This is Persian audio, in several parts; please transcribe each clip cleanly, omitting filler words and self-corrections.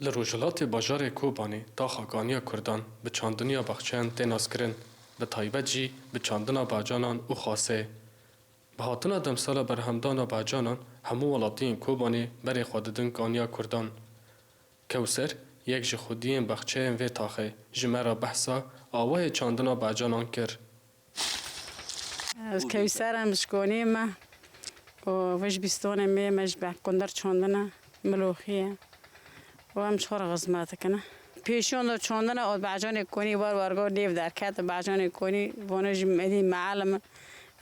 لروجلات باجار کوبانی تا خاکانیا کردان به چاندنیا بخچیان تیناس کرن به تایبت جی به چاندنا باجانان او خاصه. به هاتنا دمسالا برهمدانا باجانان همو ولاتین کوبانی بری خوددن کانیا کردان. کوسر یک جی خودین بخچیان و تاخه جمعه بحثا آوه چاندنا باجانان کر. از کوسر هم شکونی ما و وش بیستانه می مجبه کندر چاندنا ملوخیه و هم چهار قسمت کنه پیشون دو چاندنا آد باجان کنی بار وارگاه دیو در کت باجان کنی وانج مدی معلم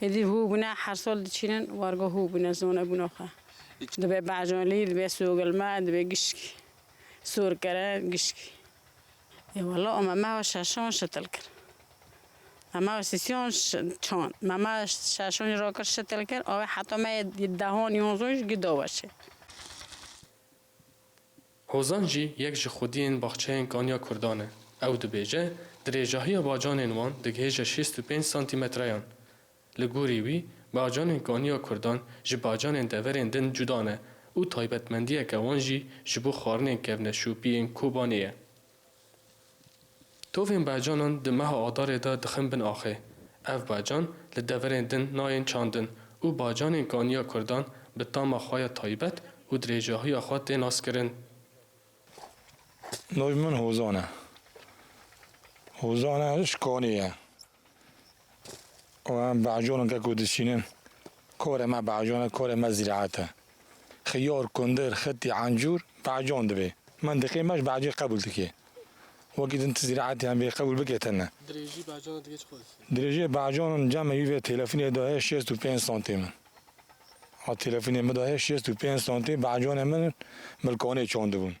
مدی هو بنا هر سال چینن وارگاه هو بنا زونه بنا خا دبی باجانی دبی سوگل ما دبی گشکی سور کرد گشکی والله اما ما ششون شتل کرد اما سیسیون چان ما ششون را کر شتل کرد آوه حتی ما دهان یونزونش گدا باشه هوزان جی یک جی خودین بخچین کانیا کردانه. او دبیجه دریجاهی باجان وان دگهیج 65 سانتی متریان. لگوری وی باجان کانیا کردان جی باجان دورین دن جدانه او تایبتمندیه که وان جی جبو خارنین کبنه شوپین کوبانیه. توفین باجانان دمه آدار دا دخم بن آخه. او باجان لدورین دن ناین چاندن او باجان کانیا کردان به تام آخواه تایبت و دریجاهی آخواه تیناس کرن. نوی من هوزانه شکانیه و هم بعجان که کودشینن کار ما بعجان کار ما زراعته خیار کندر خطی عنجور بعجان دبی من دقیقش بعجی قبول تکیه وقتی انت زراعتی هم قبول بکتنه دریجی باجان دیگه چه خود؟ درجه بعجان جمع یه تلفنی داره 65 سانتی من ها تلفنی من داره 65 سانتی بعجان من ملکانه چونده بون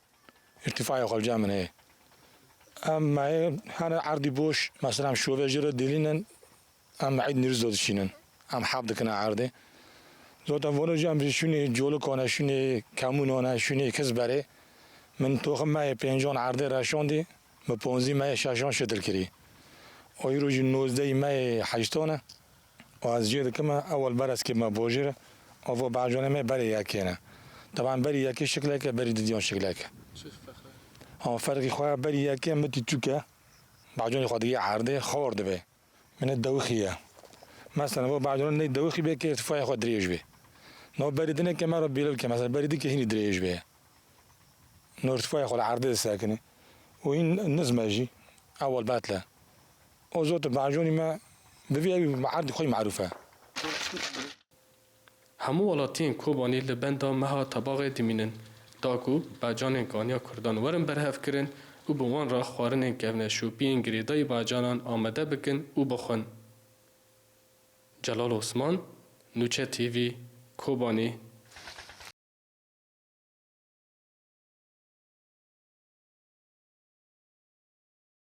ارتفاع خال جمعه اما هن عردی بوش مثلا شوفه جرا دلینن اما عید نرز دادشینن ام حب دکن عرده زود وانو جمع شونی جولو کنه شونی کمونانه شونی کس بره من توخم مای پنجان عرده رشاندی با 15 مای ششان شتل کری آی روز 19 مای 8 و از جد که ما اول برس که ما بوجره آوا بعجانه ما بری یکیه طبعا بری یکی شکله که بری دیان شکله که ها فرقی خواه بری یکی متی تو که بعجان خودی عرده خورده به من دوخیه مثلا و بعجان نه دوخی به که ارتفاع خود دریج به نو بریدنه که ما رو بیل که مثلا بریدی که هنی دریج به نو ارتفاع خود عرده ساکنه و این نزمجی اول بطله اوزوت بعجونی ما ببی عرض خوی معروفه همو ولاتین کوبانی لبندا مها طباق دیمینن داکو باجان کانیا کردان ورن برهف کرن و بوان را خوارن کهنه شوپین گریدای باجانان آمده بکن و بخون. جلال عثمان، نوچه تیوی، کوبانی